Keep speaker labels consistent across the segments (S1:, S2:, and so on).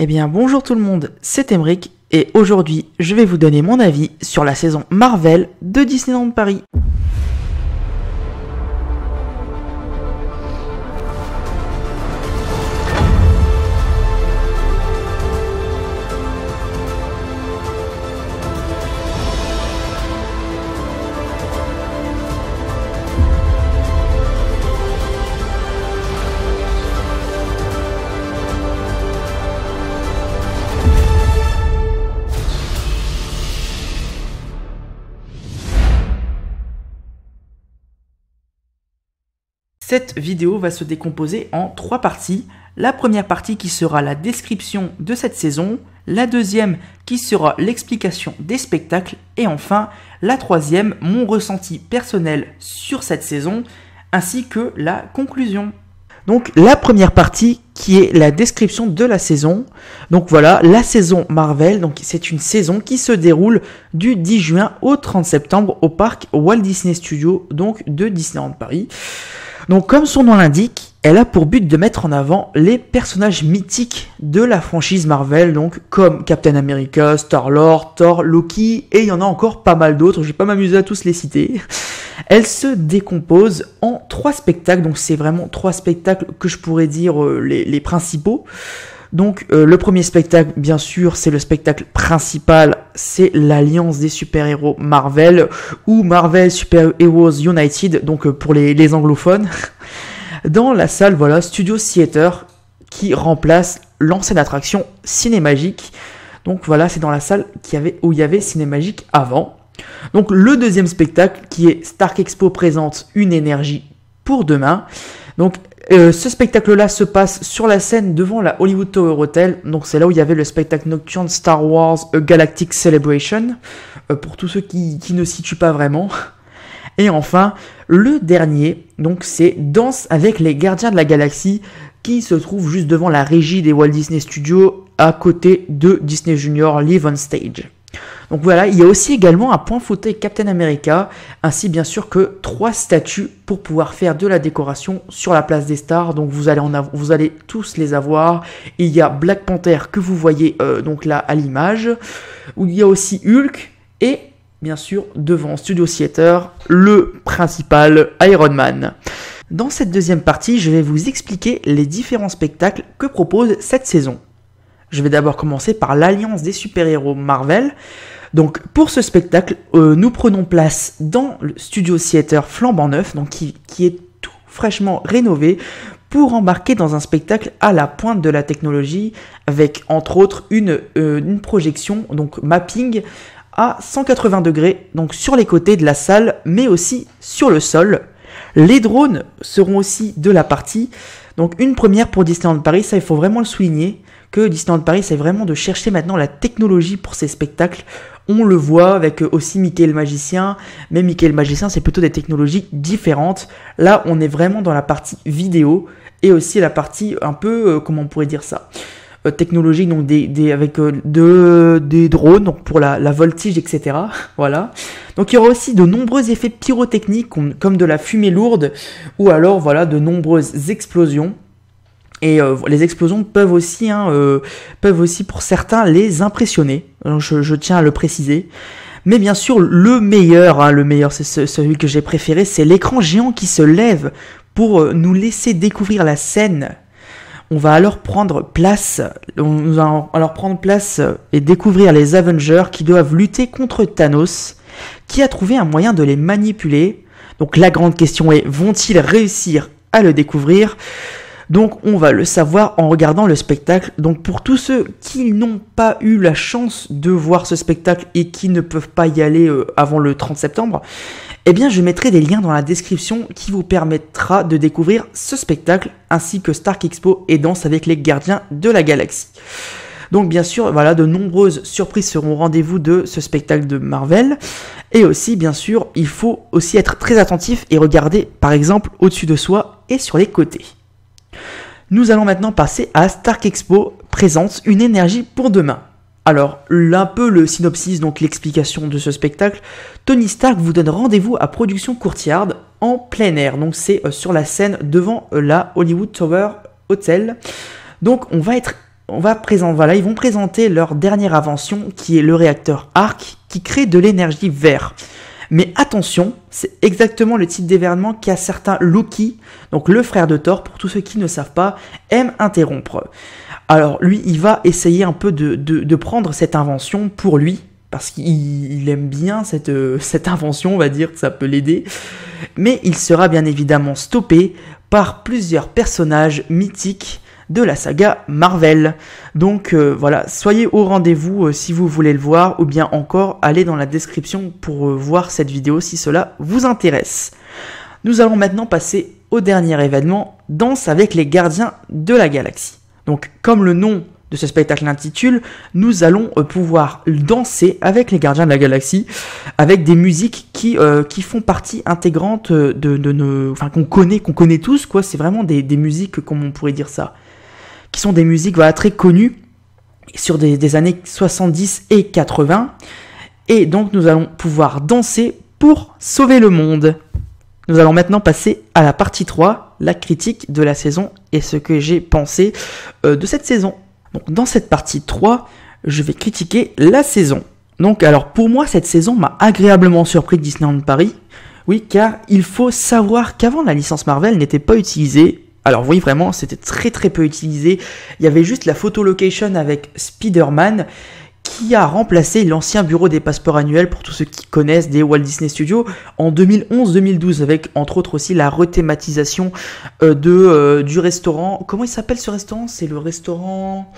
S1: Eh bien bonjour tout le monde, c'est Emeric et aujourd'hui je vais vous donner mon avis sur la saison Marvel de Disneyland Paris. Cette vidéo va se décomposer en 3 parties. La première partie qui sera la description de cette saison, la deuxième qui sera l'explication des spectacles et enfin la troisième, mon ressenti personnel sur cette saison ainsi que la conclusion. Donc la première partie qui est la description de la saison. Donc voilà, la saison Marvel, donc c'est une saison qui se déroule du 10 juin au 30 septembre au parc Walt Disney Studios, donc de Disneyland Paris. Donc comme son nom l'indique, elle a pour but de mettre en avant les personnages mythiques de la franchise Marvel, donc comme Captain America, Star-Lord, Thor, Loki, et il y en a encore pas mal d'autres, je vais pas m'amuser à tous les citer. Elle se décompose en 3 spectacles, donc c'est vraiment 3 spectacles que je pourrais dire les principaux. Donc le premier spectacle, bien sûr, c'est le spectacle principal, c'est l'Alliance des super-héros Marvel, ou Marvel Super Heroes United, donc pour les anglophones, dans la salle, voilà, Studio Theater, qui remplace l'ancienne attraction Cinémagique. Donc voilà, c'est dans la salle où il y avait Cinémagique avant. Donc le deuxième spectacle, qui est Stark Expo présente une énergie pour demain. Donc ce spectacle-là se passe sur la scène devant la Hollywood Tower Hotel. Donc c'est là où il y avait le spectacle nocturne Star Wars A Galactic Celebration, pour tous ceux qui ne situent pas vraiment. Et enfin, le dernier, donc c'est Danse avec les Gardiens de la Galaxie, qui se trouve juste devant la régie des Walt Disney Studios, à côté de Disney Junior Live on Stage. Donc voilà, il y a aussi également un point fauteuil Captain America, ainsi bien sûr que 3 statues pour pouvoir faire de la décoration sur la place des stars. Donc vous allez tous les avoir. Il y a Black Panther que vous voyez donc là à l'image, où il y a aussi Hulk et bien sûr devant Studio Theater le principal Iron Man. Dans cette deuxième partie, je vais vous expliquer les différents spectacles que propose cette saison. Je vais d'abord commencer par l'Alliance des super-héros Marvel. Donc pour ce spectacle, nous prenons place dans le Studio Theater flambant neuf, donc qui est tout fraîchement rénové, pour embarquer dans un spectacle à la pointe de la technologie, avec entre autres une projection, donc mapping, à 180 degrés, donc sur les côtés de la salle, mais aussi sur le sol. Les drones seront aussi de la partie, donc une première pour Disneyland Paris, ça il faut vraiment le souligner, que Disneyland Paris, c'est vraiment de chercher maintenant la technologie pour ces spectacles. On le voit avec aussi Mickey le Magicien, mais Mickey le Magicien, c'est plutôt des technologies différentes. Là, on est vraiment dans la partie vidéo et aussi la partie un peu, comment on pourrait dire ça, technologique, donc avec des drones, donc pour la voltige, etc. Voilà. Donc il y aura aussi de nombreux effets pyrotechniques, comme de la fumée lourde, ou alors voilà de nombreuses explosions. Et les explosions peuvent aussi pour certains les impressionner. Donc, je tiens à le préciser. Mais bien sûr, le meilleur, c'est celui que j'ai préféré, c'est l'écran géant qui se lève pour nous laisser découvrir la scène. On va alors prendre place et découvrir les Avengers qui doivent lutter contre Thanos, qui a trouvé un moyen de les manipuler. Donc la grande question est, vont-ils réussir à le découvrir ? Donc on va le savoir en regardant le spectacle. Donc pour tous ceux qui n'ont pas eu la chance de voir ce spectacle et qui ne peuvent pas y aller avant le 30 septembre, eh bien je mettrai des liens dans la description qui vous permettra de découvrir ce spectacle ainsi que Stark Expo et Danse avec les Gardiens de la Galaxie. Donc bien sûr, voilà, de nombreuses surprises seront au rendez-vous de ce spectacle de Marvel. Et aussi, bien sûr, il faut aussi être très attentif et regarder par exemple au-dessus de soi et sur les côtés. Nous allons maintenant passer à Stark Expo présente une énergie pour demain. Alors, un peu le synopsis, donc l'explication de ce spectacle. Tony Stark vous donne rendez-vous à Production Courtyard en plein air. Donc c'est sur la scène devant la Hollywood Tower Hotel. Donc on voilà, ils vont présenter leur dernière invention qui est le réacteur Arc qui crée de l'énergie vert. Mais attention, c'est exactement le type d'événement qu'un certain Loki, donc le frère de Thor, pour tous ceux qui ne savent pas, aime interrompre. Alors lui, il va essayer un peu de prendre cette invention pour lui, parce qu'il aime bien cette invention, on va dire que ça peut l'aider. Mais il sera bien évidemment stoppé par plusieurs personnages mythiques de la saga Marvel. Donc voilà, soyez au rendez-vous si vous voulez le voir, ou bien encore allez dans la description pour voir cette vidéo si cela vous intéresse. Nous allons maintenant passer au dernier événement, Danse avec les gardiens de la galaxie. Donc comme le nom de ce spectacle l'intitule, nous allons pouvoir danser avec les gardiens de la galaxie, avec des musiques qui font partie intégrante de nos... Enfin qu'on connaît tous, quoi. C'est vraiment des musiques, comment on pourrait dire ça, qui sont des musiques voilà, très connues sur des années 70 et 80. Et donc nous allons pouvoir danser pour sauver le monde. Nous allons maintenant passer à la partie 3, la critique de la saison et ce que j'ai pensé de cette saison. Donc dans cette partie 3, je vais critiquer la saison. Donc alors pour moi, cette saison m'a agréablement surpris de Disneyland Paris. Oui, car il faut savoir qu'avant la licence Marvel n'était pas utilisée. Alors oui, vraiment, c'était très très peu utilisé. Il y avait juste la photo location avec Spider-Man qui a remplacé l'ancien bureau des passeports annuels pour tous ceux qui connaissent des Walt Disney Studios en 2011-2012 avec entre autres aussi la rethématisation du restaurant. Comment il s'appelle ce restaurant? C'est le restaurant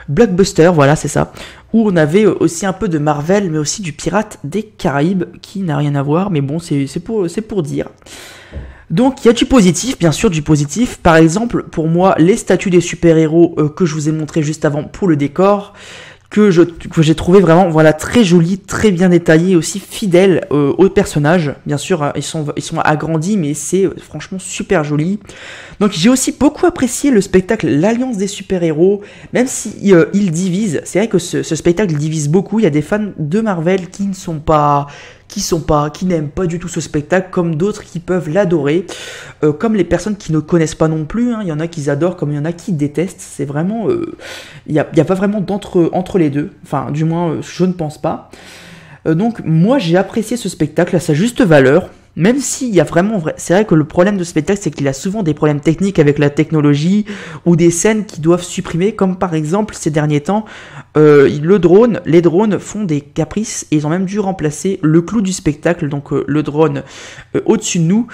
S1: Blockbuster, voilà c'est ça. Où on avait aussi un peu de Marvel mais aussi du Pirate des Caraïbes qui n'a rien à voir mais bon c'est pour dire. Donc il y a du positif, bien sûr du positif. Par exemple pour moi les statues des super-héros que je vous ai montré juste avant pour le décor, que j'ai trouvé vraiment voilà très joli, très bien détaillé, aussi fidèle aux personnages. Bien sûr, ils sont agrandis, mais c'est franchement super joli. Donc j'ai aussi beaucoup apprécié le spectacle l'Alliance des super-héros, même si il divise. C'est vrai que ce spectacle divise beaucoup. Il y a des fans de Marvel qui n'aiment pas du tout ce spectacle, comme d'autres qui peuvent l'adorer, comme les personnes qui ne connaissent pas non plus, hein. Il y en a qui adorent, comme il y en a qui détestent, c'est vraiment, il n'y a pas vraiment entre les deux, enfin du moins je ne pense pas. Donc moi j'ai apprécié ce spectacle à sa juste valeur, même s'il y a vraiment, c'est vrai que le problème de ce spectacle c'est qu'il a souvent des problèmes techniques avec la technologie, ou des scènes qui doivent supprimer, comme par exemple ces derniers temps, les drones font des caprices, et ils ont même dû remplacer le clou du spectacle, donc le drone au-dessus de nous,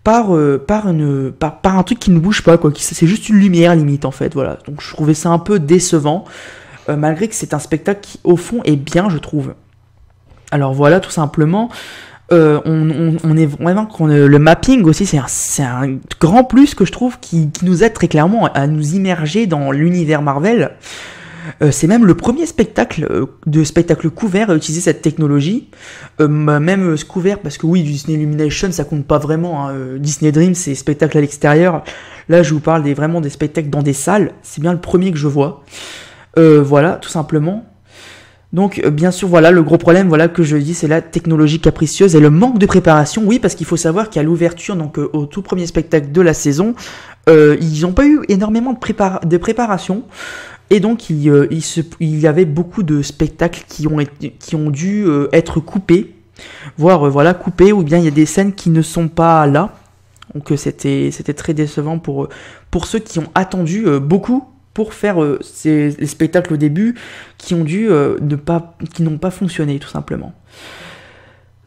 S1: par un truc qui ne bouge pas, quoi, c'est juste une lumière limite en fait, voilà. Donc je trouvais ça un peu décevant, malgré que c'est un spectacle qui au fond est bien je trouve. Alors voilà tout simplement. On est vraiment le mapping aussi c'est un grand plus que je trouve qui nous aide très clairement à nous immerger dans l'univers Marvel. C'est même le premier spectacle couvert à utiliser cette technologie, même couvert parce que oui Disney Illumination ça compte pas vraiment, hein. Disney Dream c'est spectacle à l'extérieur, là je vous parle vraiment des spectacles dans des salles, c'est bien le premier que je vois, voilà tout simplement. Donc bien sûr voilà le gros problème voilà que je dis c'est la technologie capricieuse et le manque de préparation. Oui parce qu'il faut savoir qu'à l'ouverture donc au tout premier spectacle de la saison ils n'ont pas eu énormément de préparation et donc il y avait beaucoup de spectacles qui ont dû être coupés, voire voilà coupés, ou bien il y a des scènes qui ne sont pas là. Donc c'était très décevant pour ceux qui ont attendu beaucoup pour faire les spectacles au début qui ont dû qui n'ont pas fonctionné tout simplement.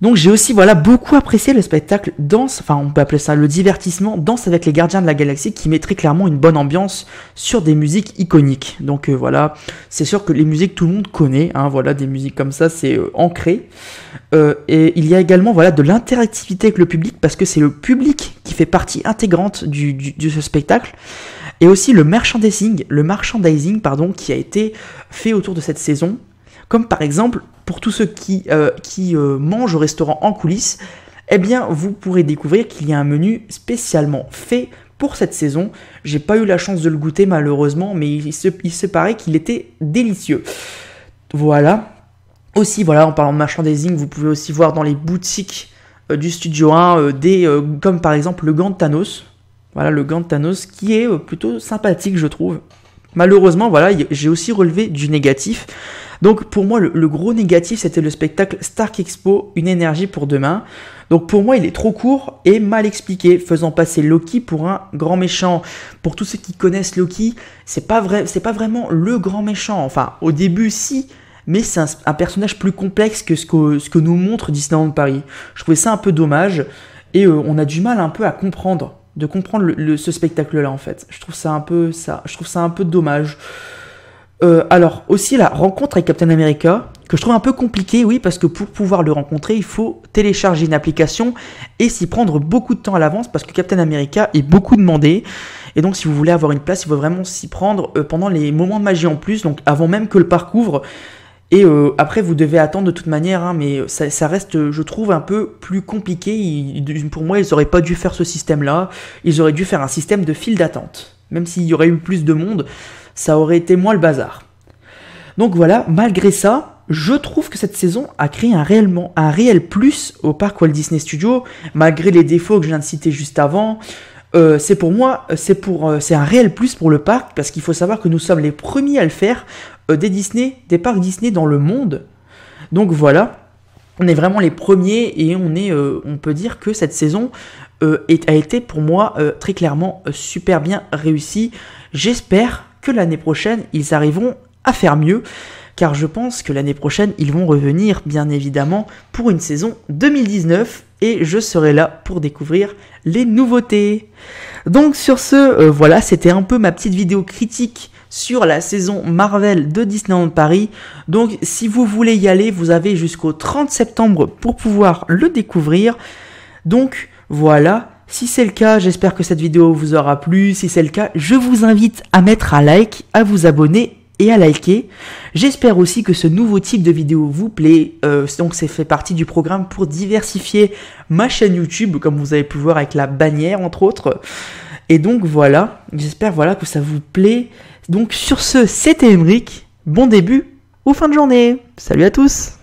S1: Donc j'ai aussi voilà beaucoup apprécié le spectacle Danse, enfin on peut appeler ça le divertissement Danse avec les gardiens de la galaxie qui met très clairement une bonne ambiance sur des musiques iconiques. Donc voilà, c'est sûr que les musiques tout le monde connaît, hein, voilà des musiques comme ça c'est ancré. Et il y a également voilà de l'interactivité avec le public parce que c'est le public qui fait partie intégrante de ce spectacle. Et aussi le merchandising qui a été fait autour de cette saison, comme par exemple pour tous ceux qui mangent au restaurant en coulisses, eh bien vous pourrez découvrir qu'il y a un menu spécialement fait pour cette saison. J'ai pas eu la chance de le goûter malheureusement, mais il se paraît qu'il était délicieux. Voilà. Aussi voilà en parlant de merchandising, vous pouvez aussi voir dans les boutiques du Studio 1 comme par exemple le gant de Thanos. Voilà le gant de Thanos qui est plutôt sympathique je trouve. Malheureusement, voilà, j'ai aussi relevé du négatif. Donc pour moi, le gros négatif, c'était le spectacle Stark Expo, une énergie pour demain. Donc pour moi, il est trop court et mal expliqué, faisant passer Loki pour un grand méchant. Pour tous ceux qui connaissent Loki, c'est pas vraiment le grand méchant. Enfin, au début, si, mais c'est un personnage plus complexe que ce que nous montre Disneyland Paris. Je trouvais ça un peu dommage et on a du mal un peu à comprendre ce spectacle-là en fait. Je trouve ça un peu dommage. Alors aussi la rencontre avec Captain America, que je trouve un peu compliqué, oui, parce que pour pouvoir le rencontrer, il faut télécharger une application et s'y prendre beaucoup de temps à l'avance parce que Captain America est beaucoup demandé. Et donc si vous voulez avoir une place, il faut vraiment s'y prendre pendant les moments de magie en plus, donc avant même que le parc ouvre. Et après vous devez attendre de toute manière, hein, mais ça reste, je trouve, un peu plus compliqué. Pour moi, ils n'auraient pas dû faire ce système-là. Ils auraient dû faire un système de file d'attente. Même s'il y aurait eu plus de monde, ça aurait été moins le bazar. Donc voilà, malgré ça, je trouve que cette saison a créé un réel plus au parc Walt Disney Studios, malgré les défauts que je viens de citer juste avant. C'est un réel plus pour le parc, parce qu'il faut savoir que nous sommes les premiers à le faire des parcs Disney dans le monde. Donc voilà, on est vraiment les premiers et on peut dire que cette saison a été pour moi très clairement super bien réussie. J'espère que l'année prochaine, ils arriveront à faire mieux, car je pense que l'année prochaine, ils vont revenir, bien évidemment, pour une saison 2019, et je serai là pour découvrir les nouveautés. Donc sur ce, voilà, c'était un peu ma petite vidéo critique sur la saison Marvel de Disneyland Paris. Donc si vous voulez y aller, vous avez jusqu'au 30 septembre pour pouvoir le découvrir. Donc voilà. Si c'est le cas, j'espère que cette vidéo vous aura plu. Si c'est le cas, je vous invite à mettre un like, à vous abonner et à liker. J'espère aussi que ce nouveau type de vidéo vous plaît. Donc c'est fait partie du programme pour diversifier ma chaîne YouTube, comme vous avez pu voir avec la bannière entre autres. Et donc voilà, j'espère que ça vous plaît. Donc sur ce, c'était Emeric. Bon début ou fin de journée. Salut à tous.